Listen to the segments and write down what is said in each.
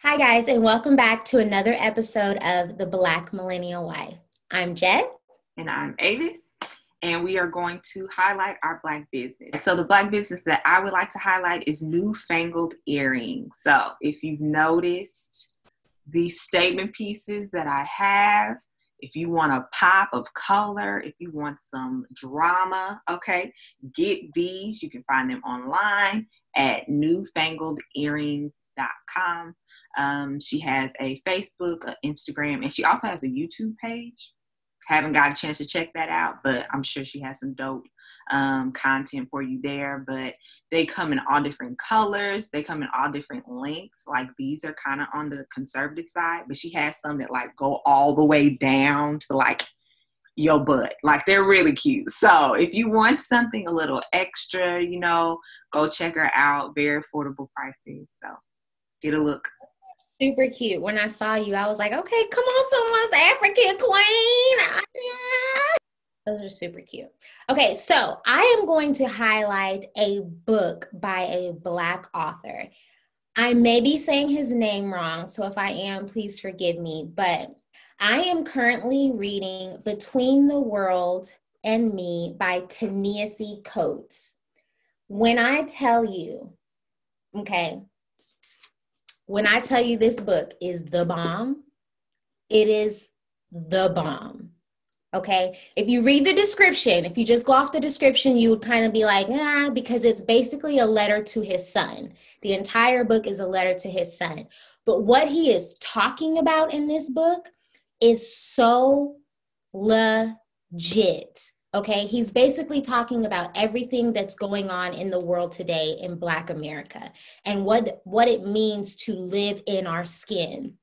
Hi, guys, and welcome back to another episode of the Black Millennial Wife. I'm Jet. And I'm Avis, and we are going to highlight our Black business. So the Black business that I would like to highlight is newfangled earrings. So if you've noticed these statement pieces that I have, if you want a pop of color, if you want some drama, okay, get these. You can find them online at newfangledearrings.com. She has a Facebook, Instagram, and she also has a YouTube page. Haven't got a chance to check that out, but I'm sure she has some dope content for you there. But they come in all different colors. They come in all different lengths. Like these are kind of on the conservative side, but she has some that like go all the way down to like your butt. Like they're really cute. So if you want something a little extra, go check her out. Very affordable prices. So get a look. Super cute. When I saw you, I was like, okay, come on, someone's African queen. Those are super cute. Okay, so I am going to highlight a book by a Black author. I may be saying his name wrong, so if I am, please forgive me. But I am currently reading Between the World and Me by Ta-Nehisi Coates. When I tell you, when I tell you this book is the bomb, it is the bomb. Okay. If you read the description, if you just go off the description, you would kind of be like, because it's basically a letter to his son. The entire book is a letter to his son. But what he is talking about in this book is so legit. Okay, he's basically talking about everything that's going on in the world today in Black America and what it means to live in our skin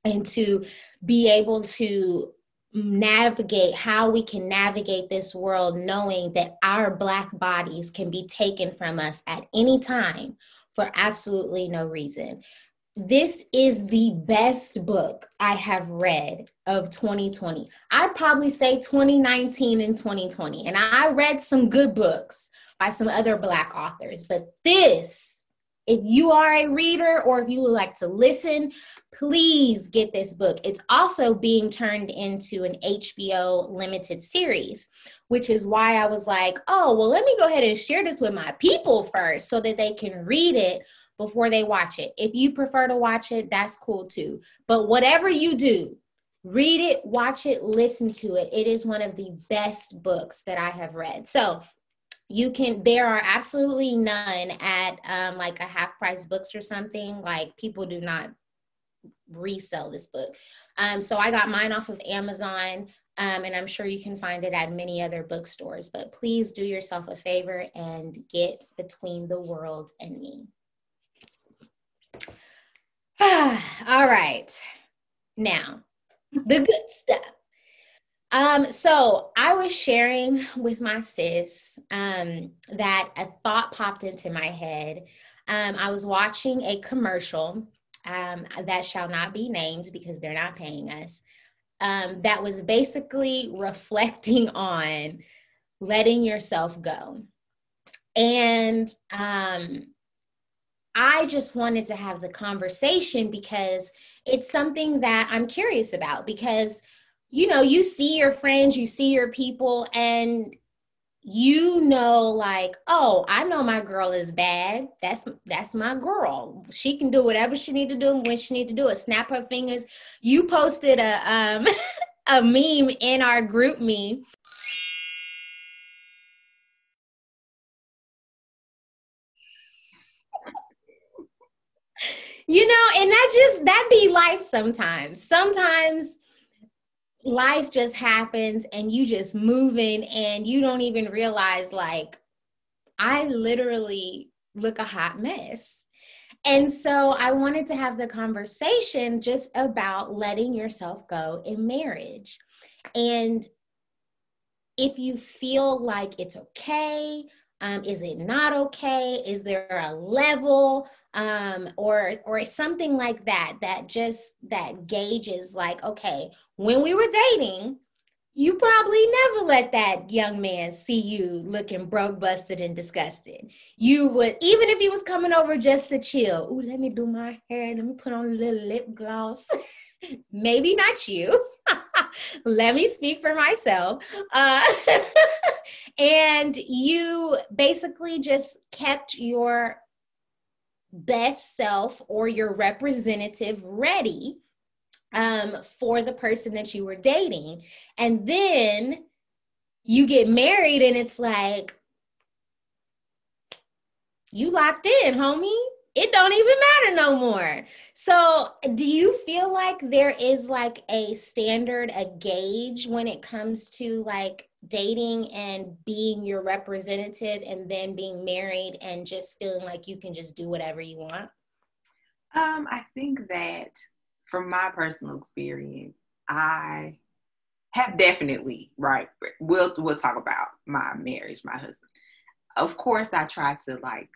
and to be able to navigate how we can navigate this world knowing that our Black bodies can be taken from us at any time for absolutely no reason. This is the best book I have read of 2020. I'd probably say 2019 and 2020. And I read some good books by some other Black authors. But this, if you are a reader or if you would like to listen, please get this book. It's also being turned into an HBO limited series, which is why I was like, oh, well, let me go ahead and share this with my people first so that they can read it before they watch it. If you prefer to watch it, that's cool too. But whatever you do, read it, watch it, listen to it. It is one of the best books that I have read. So there are absolutely none at like a half price books or something. Like people do not resell this book. So I got mine off of Amazon. And I'm sure you can find it at many other bookstores, but please do yourself a favor and get Between the World and Me. All right. Now, the good stuff. So I was sharing with my sis that a thought popped into my head. I was watching a commercial that shall not be named because they're not paying us. That was basically reflecting on letting yourself go. And I just wanted to have the conversation because it's something that I'm curious about because, you see your friends, you see your people, and like, oh, I know my girl is bad. That's my girl. She can do whatever she need to do when she need to do it. Snap her fingers. You posted a a meme in our group me. And that be life sometimes. Sometimes life just happens and you just moving and you don't even realize, like, I literally look a hot mess. And so I wanted to have the conversation just about letting yourself go in marriage. And if you feel like it's okay, is it not okay? Is there a level or something like that gauges like, okay, when we were dating, You probably never let that young man see you looking broke, busted, and disgusted. You would, even if he was coming over just to chill. Ooh, let me do my hair. Let me put on a little lip gloss. Maybe not you. Let me speak for myself. Uh, and you basically just kept your best self or your representative ready for the person that you were dating. And then you get married and it's like, you locked in, homie. It don't even matter no more. So do you feel like there is like a standard, a gauge when it comes to like dating and being your representative and then being married and just feeling like you can just do whatever you want? I think that from my personal experience, I have definitely, right, we'll talk about my marriage, my husband. Of course, I try to, like,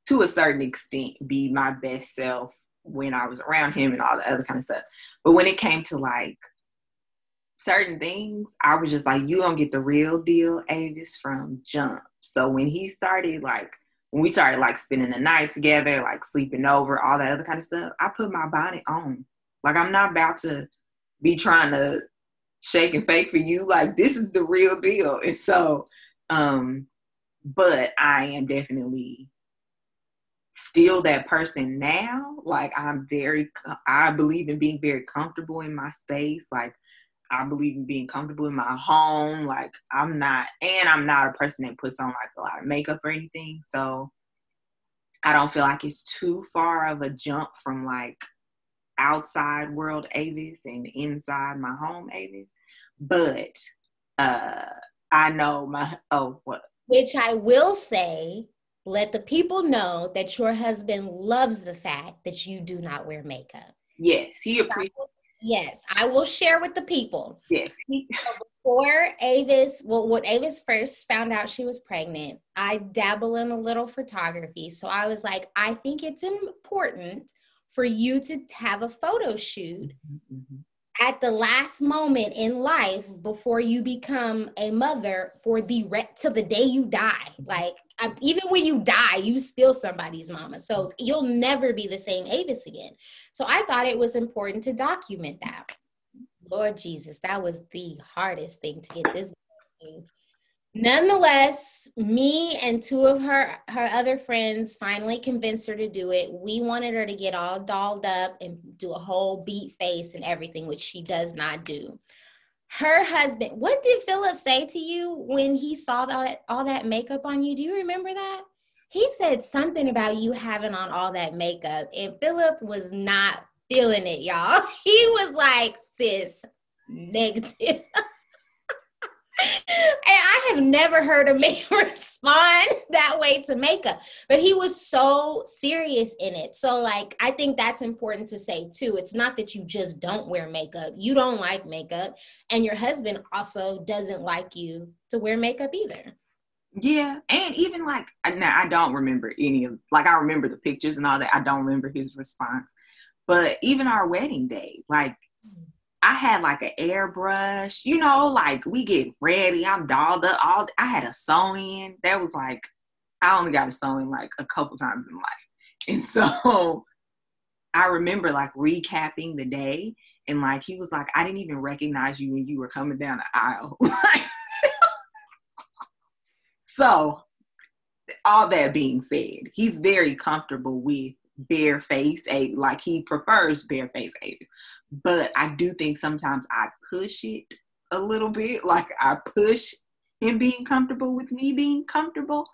to a certain extent, be my best self when I was around him and all the other kind of stuff. But when it came to, like, certain things, I was just like, you don't get the real deal, Avis, from jump. So when we started like spending the night together, like sleeping over, all that other kind of stuff, I put my bonnet on. Like, I'm not about to be trying to shake and fake for you. Like, this is the real deal. And so, but I am definitely still that person now. Like, I believe in being very comfortable in my space. Like, I believe in being comfortable in my home. Like, I'm not a person that puts on like a lot of makeup or anything. So I don't feel like it's too far of a jump from like outside world Avis and inside my home Avis. But I know what? Which I will say, let the people know that your husband loves the fact that you do not wear makeup. Yes, he appreciates. Yes, I will share with the people. Yes. Before Avis, well, when Avis first found out she was pregnant, I dabble in a little photography. So I was like, I think it's important for you to have a photo shoot Mm-hmm. at the last moment in life before you become a mother for to the day you die. Like, even when you die, you still somebody's mama. So you'll never be the same Avis again. So I thought it was important to document that. Lord Jesus, that was the hardest thing to get this going. Nonetheless, me and two of her other friends finally convinced her to do it. We wanted her to get all dolled up and do a whole beat face and everything, which she does not do. Her husband, what did Philip say to you when he saw all that makeup on you? Do you remember that? He said something about you having on all that makeup, and Philip was not feeling it, y'all. He was like, sis, negative. And I have never heard a man respond that way to makeup, but he was so serious in it. So, like, I think that's important to say too. It's not that you just don't wear makeup. You don't like makeup, and your husband also doesn't like you to wear makeup either. Yeah, and even like, now I don't remember any of, like, I remember the pictures and all that. I don't remember his response. But even our wedding day, like, I had like an airbrush, like, we get ready, I'm dolled up, I had a sew-in. That was like, I only got a sew-in like a couple times in life. And so I remember like recapping the day, and like, he was like, I didn't even recognize you when you were coming down the aisle. So all that being said, he's very comfortable with bare face, like, he prefers bare face Avis. But I do think sometimes I push it a little bit. Like, I push him being comfortable with me being comfortable.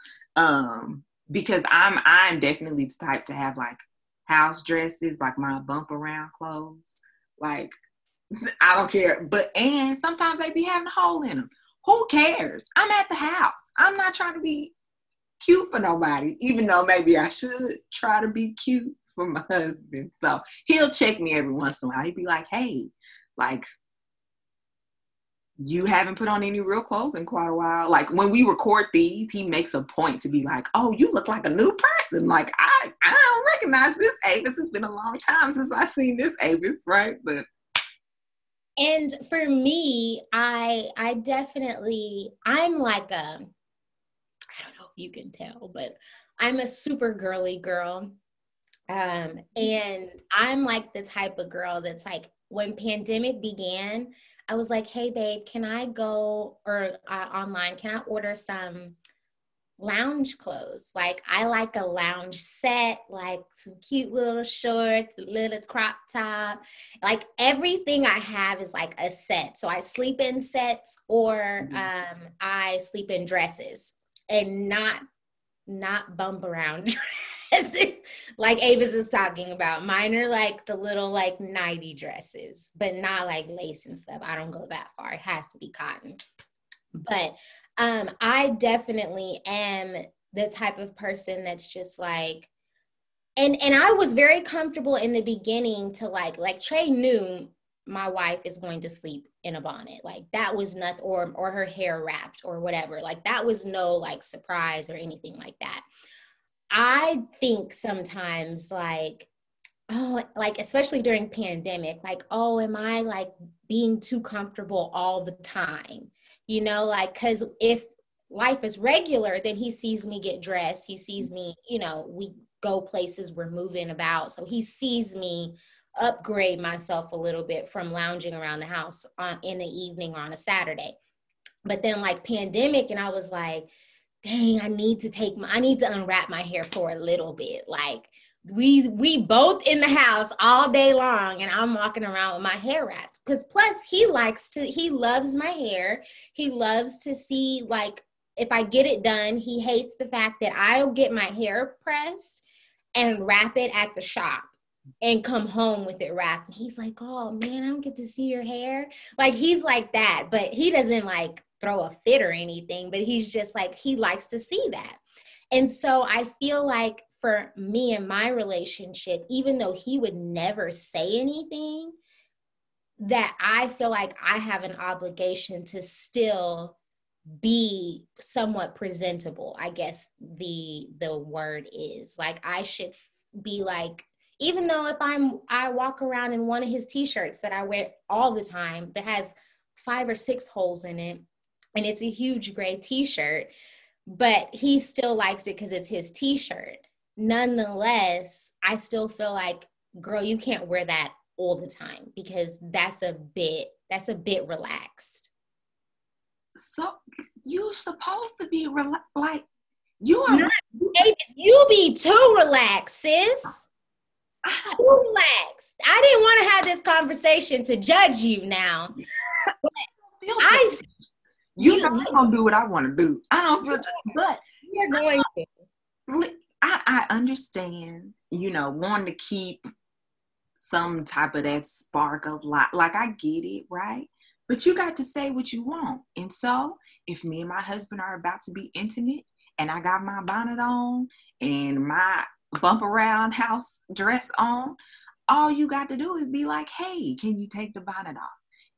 Because I'm definitely the type to have like house dresses, like my bump around clothes. Like, I don't care. And sometimes they be having a hole in them. Who cares? I'm at the house. I'm not trying to be cute for nobody, even though maybe I should try to be cute for my husband. So he'll check me every once in a while. He'd be like, hey, like, you haven't put on any real clothes in quite a while. Like, when we record these, he makes a point to be like, oh, you look like a new person. Like, I don't recognize this Avis. It's been a long time since I've seen this Avis, right? But And for me, I definitely, I'm like a, I don't know if you can tell, but I'm a super girly girl. And I'm like the type of girl that's like, when pandemic began, I was like, hey babe, can I go or online, can I order some lounge clothes? Like I like a lounge set, like some cute little shorts, a little crop top. Like everything I have is like a set. So I sleep in sets or I sleep in dresses and not bump around dresses like Avis is talking about. Mine are like the little like nighty dresses, but not like lace and stuff. I don't go that far. It has to be cotton. But I definitely am the type of person that's just like, and I was very comfortable in the beginning to like Trey knew my wife is going to sleep in a bonnet. Like that was not, or her hair wrapped or whatever. Like that was no like surprise or anything like that. I think sometimes like, oh, like especially during pandemic, like, oh, am I like being too comfortable all the time? You know, like, because if life is regular, then he sees me get dressed. He sees me, you know, we go places, we're moving about. So he sees me upgrade myself a little bit from lounging around the house in the evening or on a Saturday. But then like pandemic, and I was like, dang, I need to unwrap my hair for a little bit. Like we both in the house all day long and I'm walking around with my hair wrapped. Because plus he loves my hair. He loves to see like if I get it done. He hates the fact that I'll get my hair pressed and wrap it at the shop and come home with it wrapped. And he's like, oh man, I don't get to see your hair. Like he's like that, but he doesn't like throw a fit or anything, but he's just like, he likes to see that. And so I feel like for me and my relationship, even though he would never say anything, that I feel like I have an obligation to still be somewhat presentable. I guess the word is like, I should be like, even though if I walk around in one of his t-shirts that I wear all the time that has 5 or 6 holes in it, and it's a huge gray t-shirt, but he still likes it because it's his t-shirt. Nonetheless, I still feel like, girl, you can't wear that all the time because that's a bit relaxed. So you're supposed to be like you are. You be too relaxed, sis. Too relaxed. I didn't want to have this conversation to judge you now. You're not gonna do what I want to do. I don't feel, but you're going to. I understand, you know, wanting to keep some type of that spark of like I get it, right? But you got to say what you want. And so if me and my husband are about to be intimate and I got my bonnet on and my bump around house dress on, all you got to do is be like, hey, can you take the bonnet off?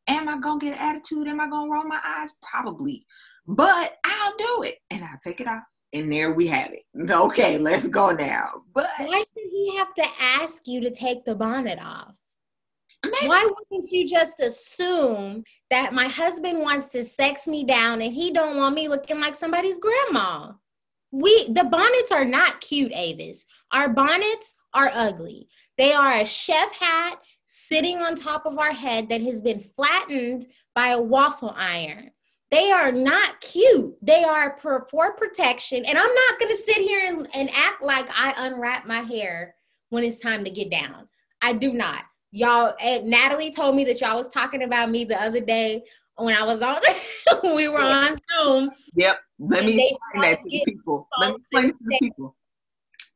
Am I going to get an attitude? Am I going to roll my eyes? Probably. But I'll do it. And I'll take it off. And there we have it. Okay, let's go now. But why should he have to ask you to take the bonnet off? Maybe. Why wouldn't you just assume that my husband wants to sex me down and he don't want me looking like somebody's grandma? The bonnets are not cute, Avis. Our bonnets are ugly. They are a chef hat sitting on top of our head that has been flattened by a waffle iron. They are not cute. They are for protection. And I'm not going to sit here and act like I unwrap my hair when it's time to get down. I do not. Y'all, Natalie told me that y'all was talking about me the other day when I was on, we were on Zoom. Yep. Let me explain that to the people.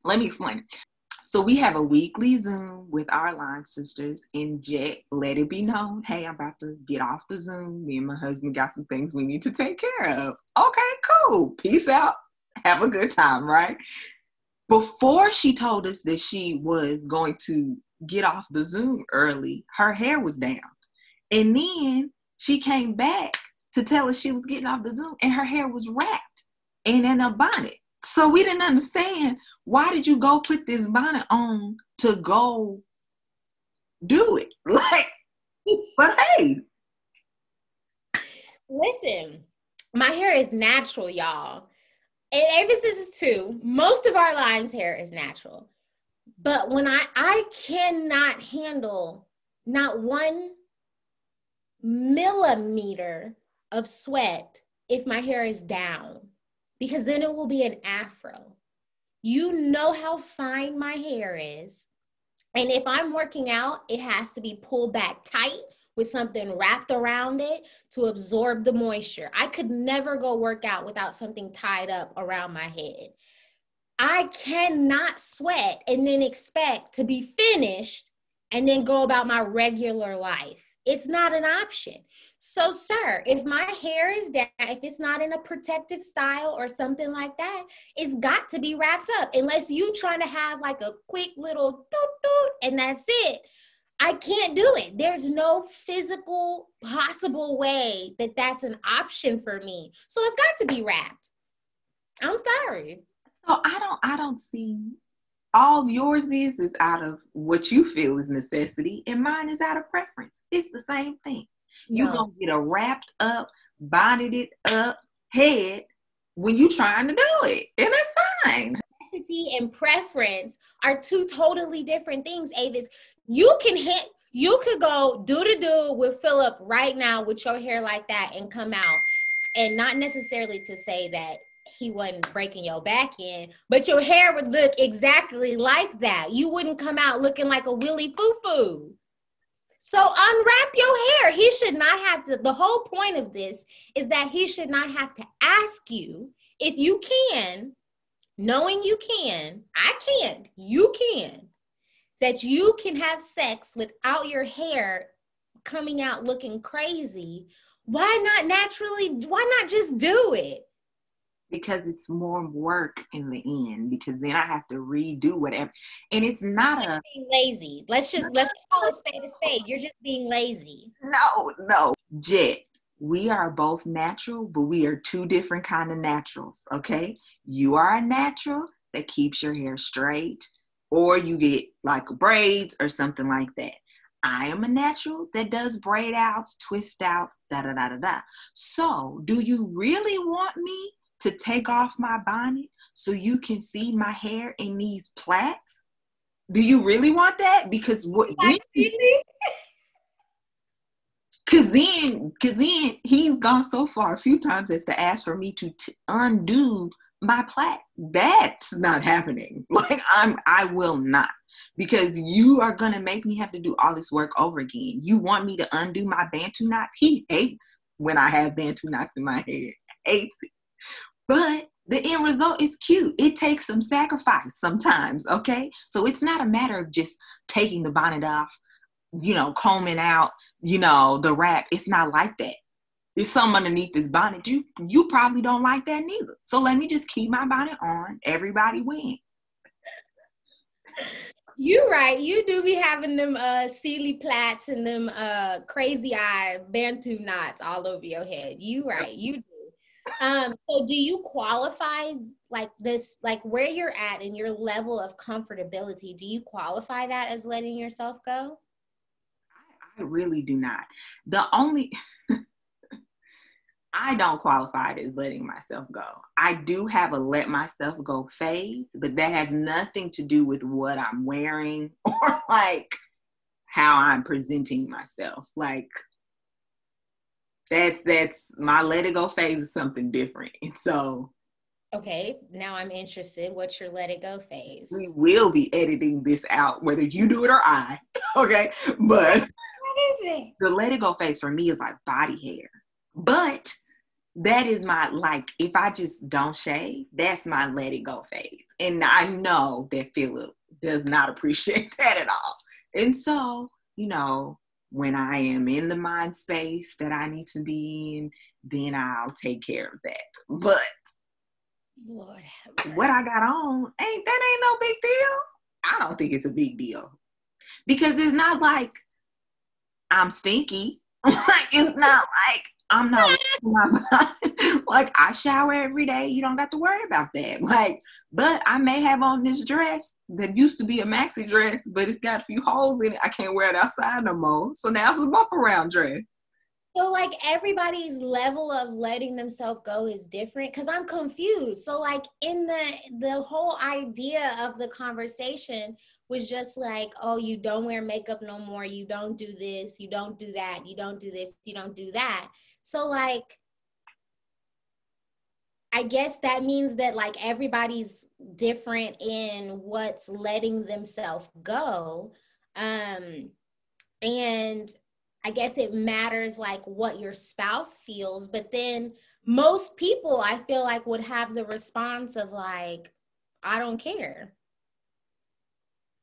Let me explain it. So we have a weekly Zoom with our line sisters and Jet let it be known, hey, I'm about to get off the Zoom. Me and my husband got some things we need to take care of. Okay, cool. Peace out. Have a good time, right? Before she told us that she was going to get off the Zoom early, her hair was down. And then she came back to tell us she was getting off the Zoom and her hair was wrapped and in a bonnet. So we didn't understand, why did you go put this bonnet on to go do it? Like, but hey, Listen, my hair is natural, y'all. And Avis is too. Most of our lines hair is natural. But when I cannot handle not 1 millimeter of sweat if my hair is down, because then it will be an afro. You know how fine my hair is. And if I'm working out, it has to be pulled back tight with something wrapped around it to absorb the moisture. I could never go work out without something tied up around my head. I cannot sweat and then expect to be finished and then go about my regular life. It's not an option. So, sir, if my hair is down, if it's not in a protective style or something like that, it's got to be wrapped up. Unless you trying to have like a quick little doot doot and that's it. I can't do it. There's no physical possible way that that's an option for me. So it's got to be wrapped. I'm sorry. So I don't see, all yours is out of what you feel is necessity, and mine is out of preference. It's the same thing. No. You're gonna get a wrapped up, bonded up head when you trying to do it, and that's fine. Necessity and preference are two totally different things, Avis. You could go do with Philip right now with your hair like that and come out, and not necessarily to say that he wasn't breaking your back in, but your hair would look exactly like that. You wouldn't come out looking like a Willy Foo-Foo. So unwrap your hair. He should not have to, the whole point of this is that he should not have to ask you if you can, knowing you can, I can't, you can, that you can have sex without your hair coming out looking crazy. Why not just do it? Because it's more work in the end, because then I have to redo whatever. And it's not being lazy. Let's just call a spade a spade. You're just being lazy. No. Jet, we are both natural, but we are two different kind of naturals, okay? You are a natural that keeps your hair straight, or you get like braids or something like that. I am a natural that does braid outs, twist outs, da-da-da-da-da. So do you really want me to take off my bonnet so you can see my hair in these plaits? Do you really want that? Because Cause then he's gone so far a few times as to ask for me to undo my plaits. That's not happening. Like I will not, because you are gonna make me have to do all this work over again. You want me to undo my Bantu knots? He hates when I have Bantu knots in my head. Hates it. But the end result is cute. It takes some sacrifice sometimes, okay? So it's not a matter of just taking the bonnet off, combing out, the wrap. It's not like that. There's something underneath this bonnet. You probably don't like that neither. So let me just keep my bonnet on. Everybody wins. You're right. You do be having them Sealy plaits and them crazy eye Bantu knots all over your head. You right. You do. So do you qualify like this, like where you're at in your level of comfortability? Do you qualify that as letting yourself go? I really do not. I don't qualify it as letting myself go. I do have a let myself go phase, but that has nothing to do with what I'm wearing or like how I'm presenting myself. Like that's my let it go phase is something different. And so okay, now I'm interested. What's your let it go phase? We will be editing this out, whether you do it or I. Okay. But what is it? The let it go phase for me is like body hair. But that is my, like, if I just don't shave, that's my let it go phase. And I know that Philip does not appreciate that at all. And so, when I am in the mind space that I need to be in, then I'll take care of that. But Lord, what I got on ain't no big deal. I don't think it's a big deal, because it's not like I'm stinky. Like, it's not like I'm not like I shower every day. You don't got to worry about that. Like, but I may have on this dress that used to be a maxi dress, but it's got a few holes in it. I can't wear it outside no more. So now it's a bump around dress. So like everybody's level of letting themselves go is different because I'm confused. So like in the whole idea of the conversation was just like, oh, you don't wear makeup no more, you don't do this, you don't do that, you don't do this, you don't do that. So like I guess that means that like everybody's different in what's letting themselves go. And I guess it matters like what your spouse feels, but then most people I feel like would have the response of like, I don't care.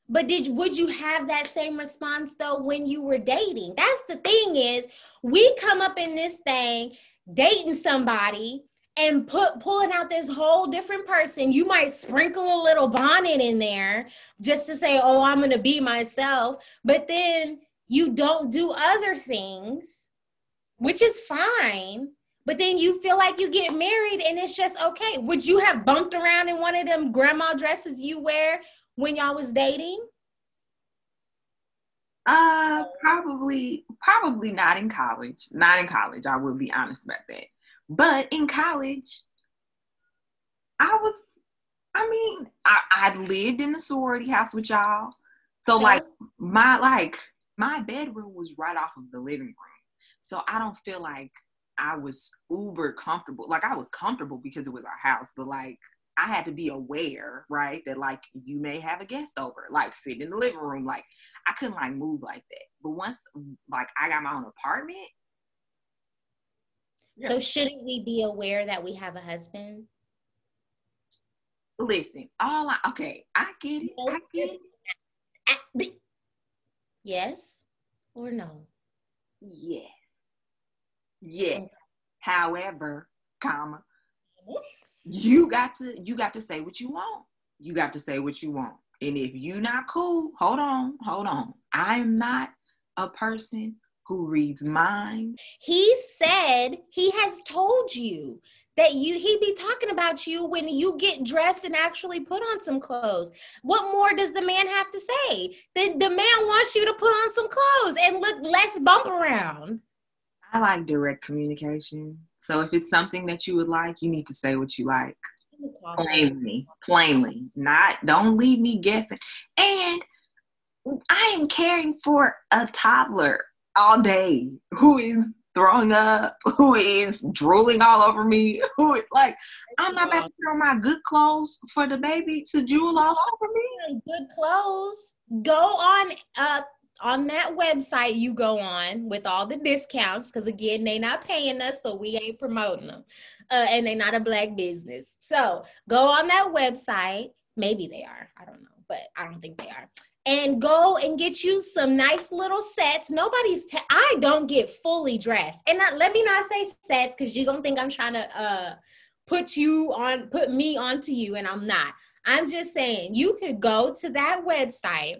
But would you have that same response though when you were dating? That's the thing is we come up in this thing dating somebody and pulling out this whole different person. You might sprinkle a little bonnet in there just to say, oh, I'm going to be myself. But then you don't do other things, which is fine. But then you feel like you get married and it's just okay. Would you have bumped around in one of them grandma dresses you wear when y'all was dating? Probably not in college. Not in college. I will be honest about that. But in college, I lived in the sorority house with y'all. So Okay. like my bedroom was right off of the living room. So I don't feel like I was uber comfortable. Like I was comfortable because it was our house, but like I had to be aware, right, that like you may have a guest over, like sit in the living room. Like I couldn't like move like that. But once like I got my own apartment. Yeah. So shouldn't we be aware that we have a husband? Listen, okay, I get it. I get it. Yes or no? Yes. Yes. Okay. However, comma, you got to say what you want. You got to say what you want. And if you not cool, hold on. I am not a person who reads minds. He said he has told you that he be talking about you when you get dressed and actually put on some clothes. What more does the man have to say? The man wants you to put on some clothes and look less bump around. I like direct communication. So if it's something that you would like, you need to say what you like. Plainly. Don't leave me guessing. And I am caring for a toddler all day who is throwing up, who is drooling all over me, I'm not about to throw my good clothes for the baby to drool all over me. Good clothes. Go on that website you go on with all the discounts, because again, they not paying us, so we ain't promoting them. And they not a Black business. So go on that website. Maybe they are. I don't know, but I don't think they are. And go and get you some nice little sets. I don't get fully dressed. And let me not say sets, because you're going to think I'm trying to put me onto you, and I'm not. I'm just saying you could go to that website,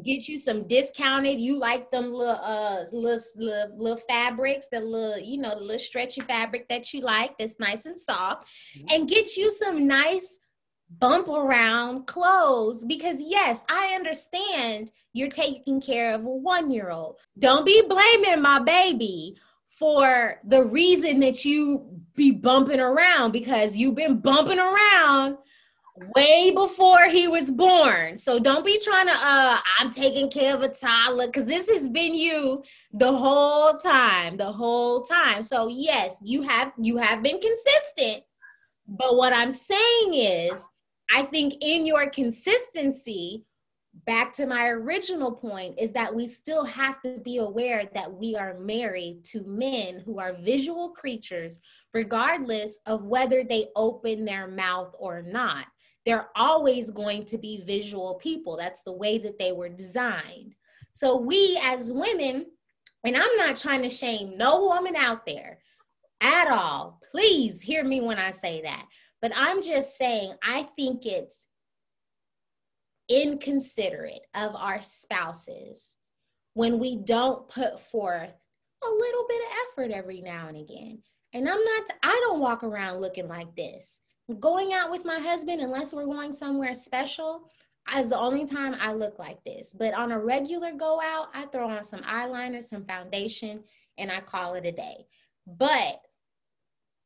get you some discounted. You like them little fabrics, the little stretchy fabric that you like that's nice and soft, and get you some nice bump around clothes, because yes, I understand you're taking care of a 1-year-old. Don't be blaming my baby for the reason that you be bumping around, because you've been bumping around way before he was born. So don't be trying to I'm taking care of a toddler, because this has been you the whole time. So yes, you have been consistent, but what I'm saying is I think in your consistency, back to my original point, is that we still have to be aware that we are married to men who are visual creatures, regardless of whether they open their mouth or not. They're always going to be visual people. That's the way that they were designed. So we as women, and I'm not trying to shame no woman out there at all. Please hear me when I say that. But I'm just saying, I think it's inconsiderate of our spouses when we don't put forth a little bit of effort every now and again. And I don't walk around looking like this. Going out with my husband, unless we're going somewhere special, is the only time I look like this. But on a regular go out, I throw on some eyeliner, some foundation, and I call it a day. But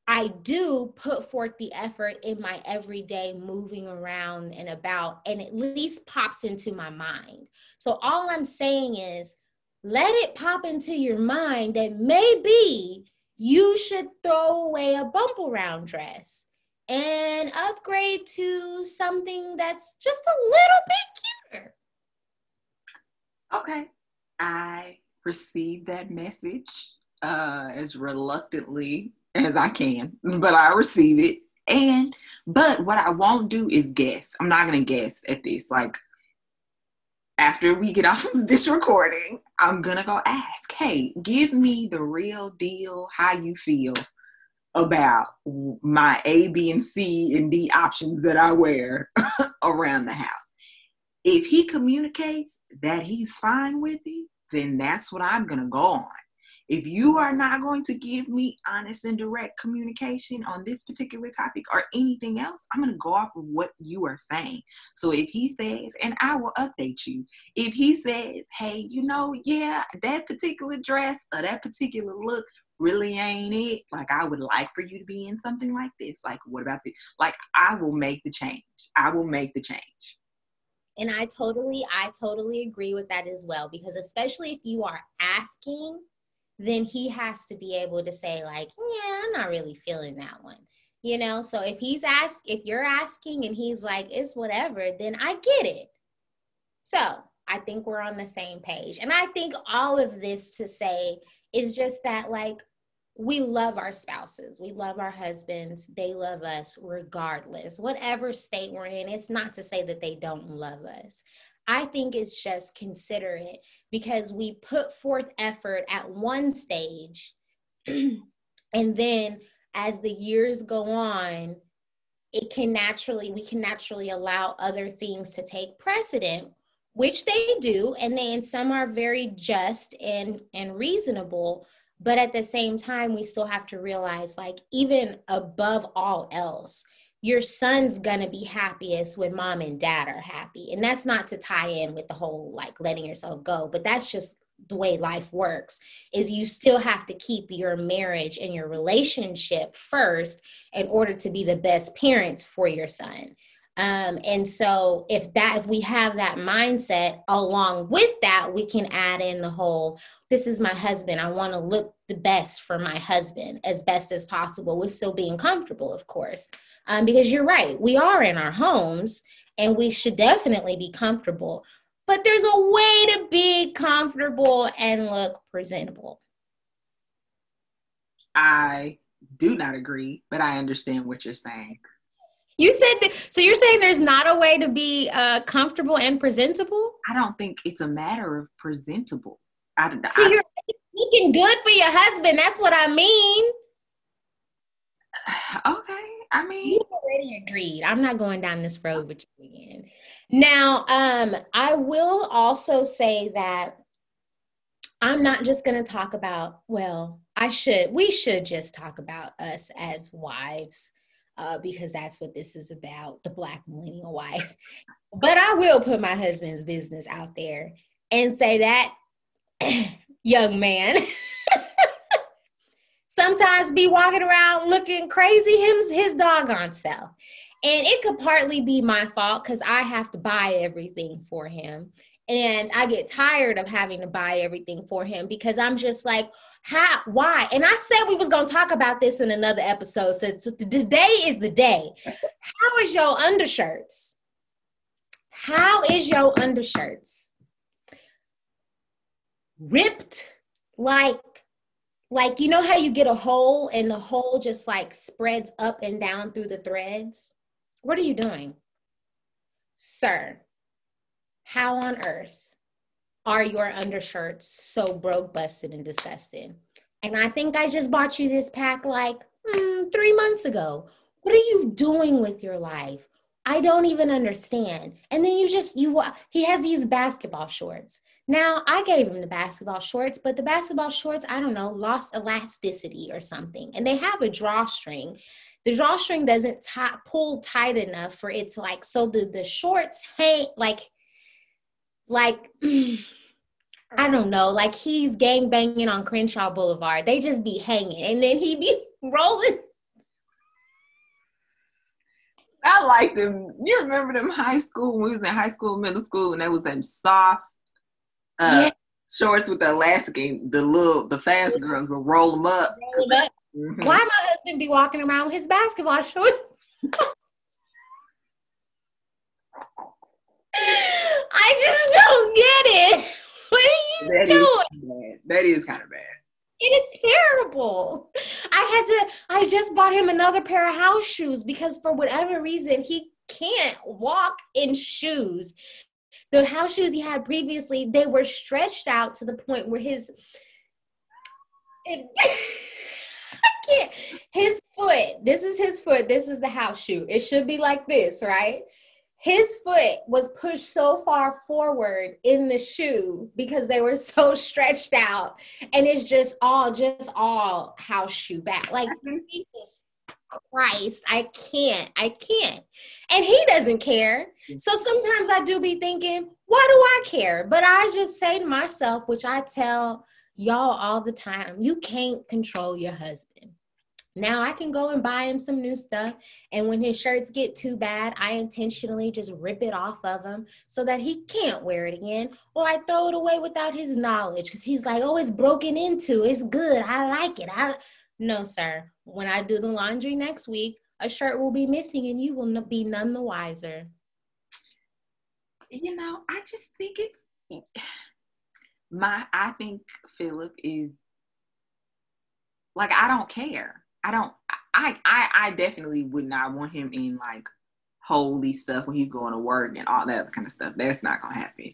I do put forth the effort in my everyday moving around and about, and at least pops into my mind. So all I'm saying is, let it pop into your mind that maybe you should throw away a bump around dress and upgrade to something that's just a little bit cuter. Okay. I received that message as reluctantly as I can, but I receive it. But what I won't do is guess. I'm not going to guess at this. Like, after we get off of this recording, I'm going to go ask, hey, give me the real deal, how you feel about my A, B, and C and D options that I wear around the house. If he communicates that he's fine with it, then that's what I'm going to go on. If you are not going to give me honest and direct communication on this particular topic or anything else, I'm going to go off of what you are saying. So if he says, and I will update you, if he says, hey, yeah, that particular dress or that particular look really ain't it. Like, I would like for you to be in something like this. Like, what about this? Like, I will make the change. I will make the change. And I totally agree with that as well, because especially if you are asking, then he has to be able to say like, yeah, I'm not really feeling that one. So if you're asking and he's like, it's whatever, then I get it. So I think we're on the same page. And I think all of this to say is just that, like, we love our spouses. We love our husbands. They love us regardless. Whatever state we're in, it's not to say that they don't love us. I think it's just considerate because we put forth effort at one stage, and then as the years go on, we can naturally allow other things to take precedent, which they do, and some are very just and reasonable. But at the same time, we still have to realize, like, even above all else, your son's gonna be happiest when mom and dad are happy. And that's not to tie in with the whole, like, letting yourself go, but that's just the way life works, is you still have to keep your marriage and your relationship first in order to be the best parents for your son. And so if we have that mindset, along with that, we can add in the whole, this is my husband. I want to look the best for my husband as best as possible, with still being comfortable, of course. Because you're right, we are in our homes and we should definitely be comfortable, but there's a way to be comfortable and look presentable. I do not agree, but I understand what you're saying. You said that, so you're saying there's not a way to be comfortable and presentable? I don't think it's a matter of presentable. So you're looking good for your husband. That's what I mean. Okay. I mean, you already agreed. I'm not going down this road with you again. Now, I will also say that I'm not just going to talk about, we should just talk about us as wives. Because that's what this is about, the Black Millennial Wife. But I will put my husband's business out there and say that young man sometimes be walking around looking crazy his doggone self. And it could partly be my fault because I have to buy everything for him. And I get tired of having to buy everything for him because I'm just like, why? And I said we was going to talk about this in another episode. So today is the day. How is your undershirts? How is your undershirts? Ripped? Like, you know how you get a hole and the hole just like spreads up and down through the threads? What are you doing? Sir, how on earth are your undershirts so broke, busted, and disgusted? And I think I just bought you this pack like 3 months ago. What are you doing with your life? I don't even understand. And then he has these basketball shorts. Now, I gave him the basketball shorts, but the basketball shorts, I don't know, lost elasticity or something. And they have a drawstring. The drawstring doesn't pull tight enough for it to so the shorts hang like I don't know, like he's gang banging on Crenshaw Boulevard. They just be hanging and then he be rolling. I like them. You remember them high school, when we was in high school, middle school, and there was them soft Yeah. shorts with the elastic, and the fast girls would roll them up. Roll 'em up. Mm-hmm. Why my husband be walking around with his basketball shorts? I just don't get it. What are you doing? That is kind of bad. It is terrible. I just bought him another pair of house shoes because for whatever reason, he can't walk in shoes. The house shoes he had previously, they were stretched out to the point where I can't, his foot, this is his foot, this is the house shoe. It should be like this, right? His foot was pushed so far forward in the shoe because they were so stretched out, and it's just all house shoe back. Like, Jesus Christ, I can't. And he doesn't care. So sometimes I do be thinking, why do I care? But I just say to myself, which I tell y'all all the time, you can't control your husband. Now I can go and buy him some new stuff. And when his shirts get too bad, I intentionally just rip it off of him so that he can't wear it again. Or I throw it away without his knowledge because he's like, oh, it's broken into. It's good. I like it. No, sir. When I do the laundry next week, a shirt will be missing and you will be none the wiser. You know, I just think I think Philip is like, I don't care. I definitely would not want him in like holy stuff when he's going to work and all that kind of stuff. That's not gonna happen.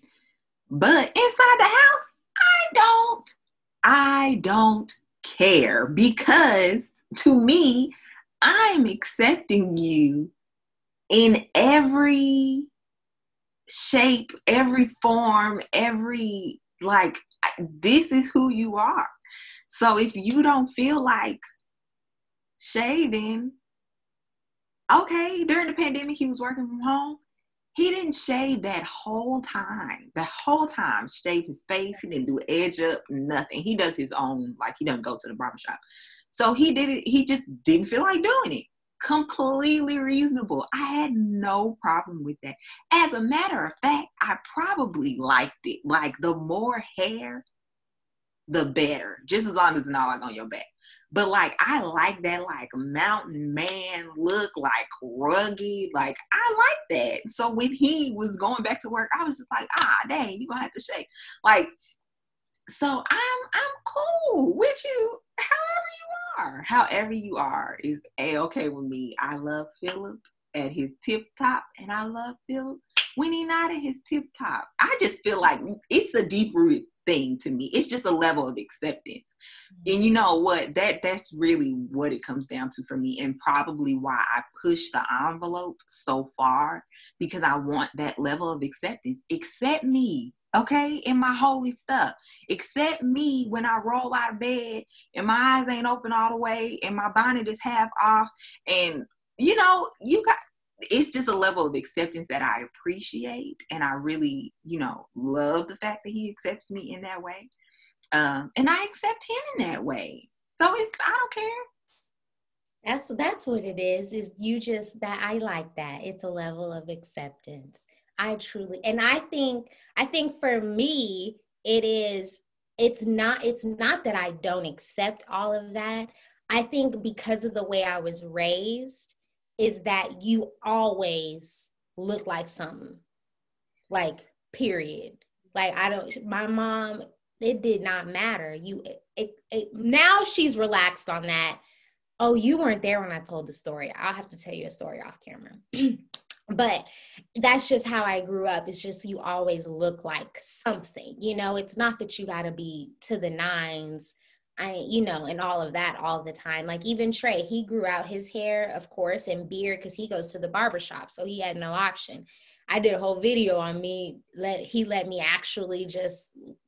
But inside the house, I don't care, because to me, I'm accepting you in every shape, every form, this is who you are. So if you don't feel like shaving, okay, during the pandemic, he was working from home. He didn't shave that whole time. The whole time, shave his face. He didn't do edge up, nothing. He does his own, like he doesn't go to the barbershop. So he did it. He just didn't feel like doing it. Completely reasonable. I had no problem with that. As a matter of fact, I probably liked it. Like, the more hair, the better. Just as long as it's not like on your back. But like, I like that like mountain man look, like rugged. Like, I like that. So when he was going back to work, I was just like, dang, you gonna have to shake. Like, so I'm cool with you. However you are is A-okay with me. I love Philip at his tip top, and I love Philip when he's not at his tip top. I just feel like it's a deep rooted thing to me. It's just a level of acceptance. And you know what? That's really what it comes down to for me, and probably why I push the envelope so far, because I want that level of acceptance. Accept me, okay, in my holy stuff. Accept me when I roll out of bed and my eyes ain't open all the way and my bonnet is half off, and you know, it's just a level of acceptance that I appreciate, and I really, love the fact that he accepts me in that way. And I accept him in that way. So I don't care. That's what it is you just, that I like that. It's a level of acceptance. I think for me, it's not that I don't accept all of that. I think because of the way I was raised is that you always look like something, like, period. Like, my mom, it did not matter. Now she's relaxed on that. Oh, you weren't there when I told the story. I'll have to tell you a story off camera. But that's just how I grew up. It's just, you always look like something, it's not that you got to be to the nines, and all of that all the time. Like, even Trey, he grew out his hair, of course, and beard, because he goes to the barbershop. So he had no option. I did a whole video on me. He let me actually just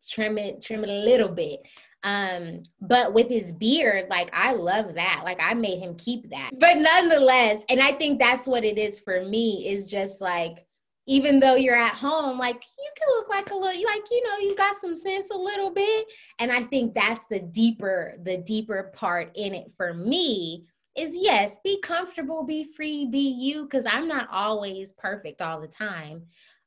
trim it a little bit. But with his beard, like, I love that. Like, I made him keep that. But nonetheless, and I think that's what it is for me, is just like, even though you're at home, like you can look like a little, like, you got some sense a little bit. And I think that's the deeper part in it for me is, yes, be comfortable, be free, be you, because I'm not always perfect all the time.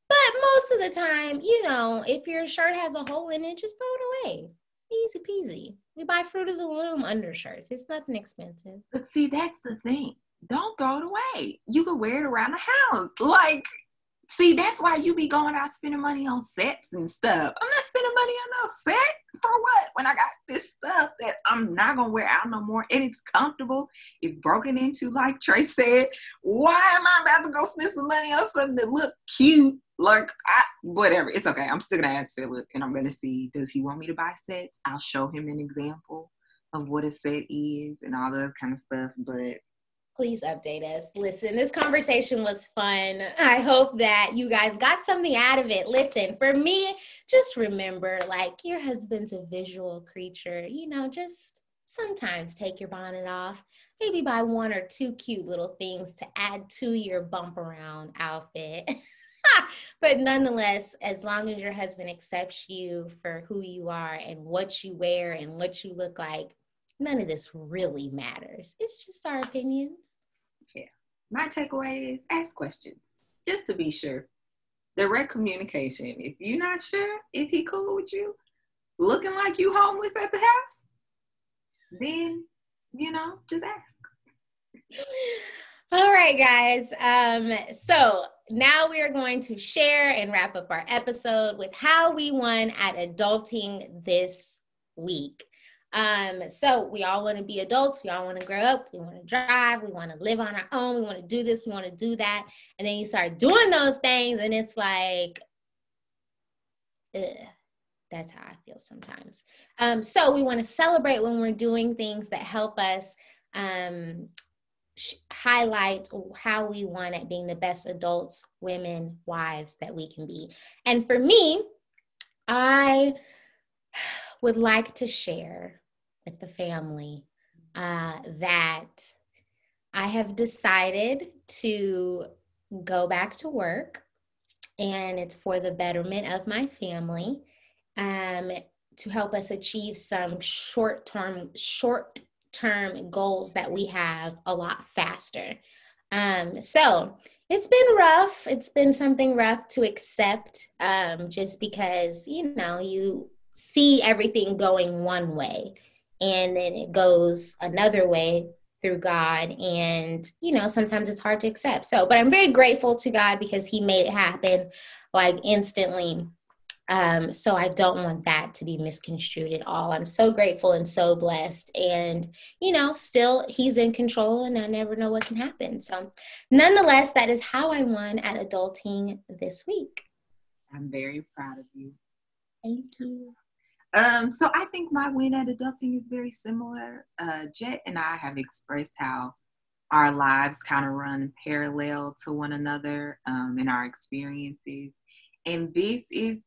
But most of the time, if your shirt has a hole in it, just throw it away. Easy peasy. We buy Fruit of the Loom undershirts. It's nothing expensive. But see, that's the thing. Don't throw it away. You can wear it around the house. Like, see, that's why you be going out spending money on sets and stuff. I'm not spending money on no set. For what? When I got this stuff that I'm not going to wear out no more, and it's comfortable, it's broken into, like Trey said. Why am I about to go spend some money on something that look cute? Like, whatever. It's okay. I'm still going to ask Philip, and I'm going to see, does he want me to buy sets? I'll show him an example of what a set is and all that kind of stuff. But please update us. Listen, this conversation was fun. I hope that you guys got something out of it. Listen, for me, just remember, like, your husband's a visual creature. Just sometimes take your bonnet off. Maybe buy one or two cute little things to add to your bump around outfit. But nonetheless, as long as your husband accepts you for who you are and what you wear and what you look like, none of this really matters. It's just our opinions. Yeah. My takeaway is ask questions, just to be sure. Direct communication. If you're not sure if he cool with you, looking like you homeless at the house, then, just ask. All right, guys. So now we are going to share and wrap up our episode with how we won at adulting this week. So we all want to be adults. We all want to grow up. We want to drive. We want to live on our own. We want to do this. We want to do that. And then you start doing those things and it's like, ugh. That's how I feel sometimes. So we want to celebrate when we're doing things that help us highlight how we want at being the best adults, women, wives that we can be. And for me, I would like to share with the family that I have decided to go back to work, and it's for the betterment of my family, to help us achieve some short-term goals that we have a lot faster. So it's been rough. It's been something rough to accept, just because, you see everything going one way and then it goes another way through God. And, sometimes it's hard to accept. So, but I'm very grateful to God because he made it happen like instantly. So I don't want that to be misconstrued at all. I'm so grateful and so blessed, and, still he's in control and I never know what can happen. So nonetheless, that is how I won at adulting this week. I'm very proud of you. Thank you. So I think my win at adulting is very similar. Jet and I have expressed how our lives kind of run parallel to one another, in our experiences. And this is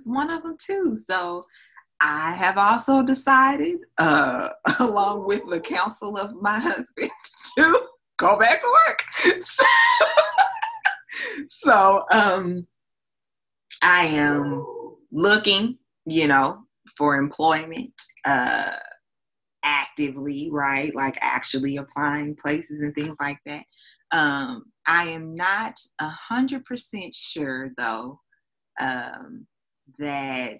one of them too. So I have also decided, along with the counsel of my husband, to go back to work. So I am looking, for employment, actively, right? Like actually applying places and things like that. I am not 100% sure though, that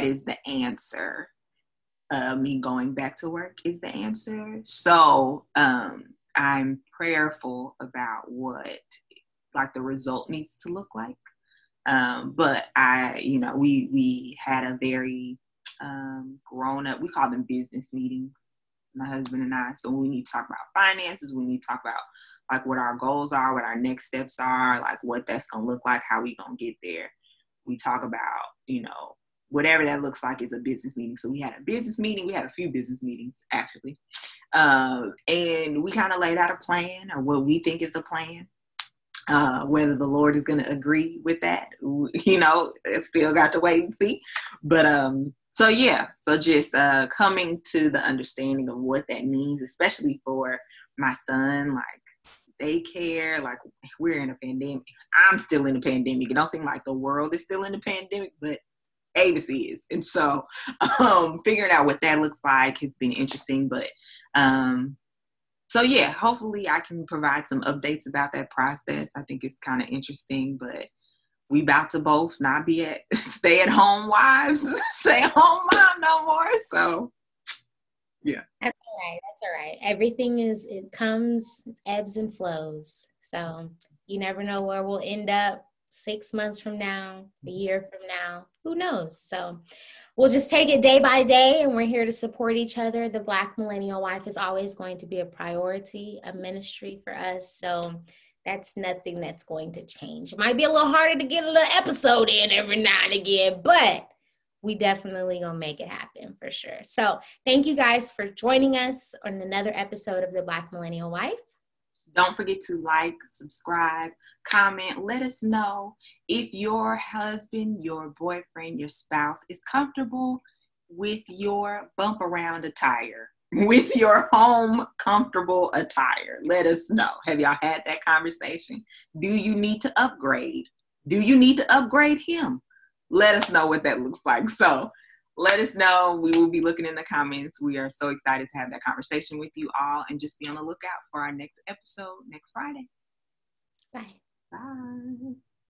is the answer. Me going back to work is the answer. So I'm prayerful about what like the result needs to look like. But we had a very grown up, we call them business meetings, my husband and I. So we need to talk about finances. We need to talk about like what our goals are, what our next steps are, like what that's going to look like, how we going to get there. We talk about, whatever that looks like is a business meeting. So we had a business meeting. We had a few business meetings actually. And we kind of laid out a plan, or what we think is a plan. Whether the Lord is going to agree with that, it's still got to wait and see. But so just coming to the understanding of what that means, especially for my son, like daycare. Like, we're in a pandemic. I'm still in a pandemic. It don't seem like the world is still in a pandemic, but Avis is. And so figuring out what that looks like has been interesting. But so yeah, hopefully I can provide some updates about that process. I think it's kind of interesting, but we about to both not be at stay-at-home wives, stay-at-home mom no more. So yeah. That's all right. That's all right. Everything it comes, it ebbs and flows. So you never know where we'll end up 6 months from now, a year from now. Who knows? So we'll just take it day by day, and we're here to support each other. The Black Millennial Wife is always going to be a priority, a ministry for us. So that's nothing that's going to change. It might be a little harder to get a little episode in every now and again, but we definitely gonna make it happen for sure. So thank you guys for joining us on another episode of the Black Millennial Wife. Don't forget to like, subscribe, comment. Let us know if your husband, your boyfriend, your spouse is comfortable with your bump around attire, with your home comfortable attire. Let us know. Have y'all had that conversation? Do you need to upgrade? Do you need to upgrade him? Let us know what that looks like. So let us know. We will be looking in the comments. We are so excited to have that conversation with you all, and just be on the lookout for our next episode next Friday. Bye. Bye.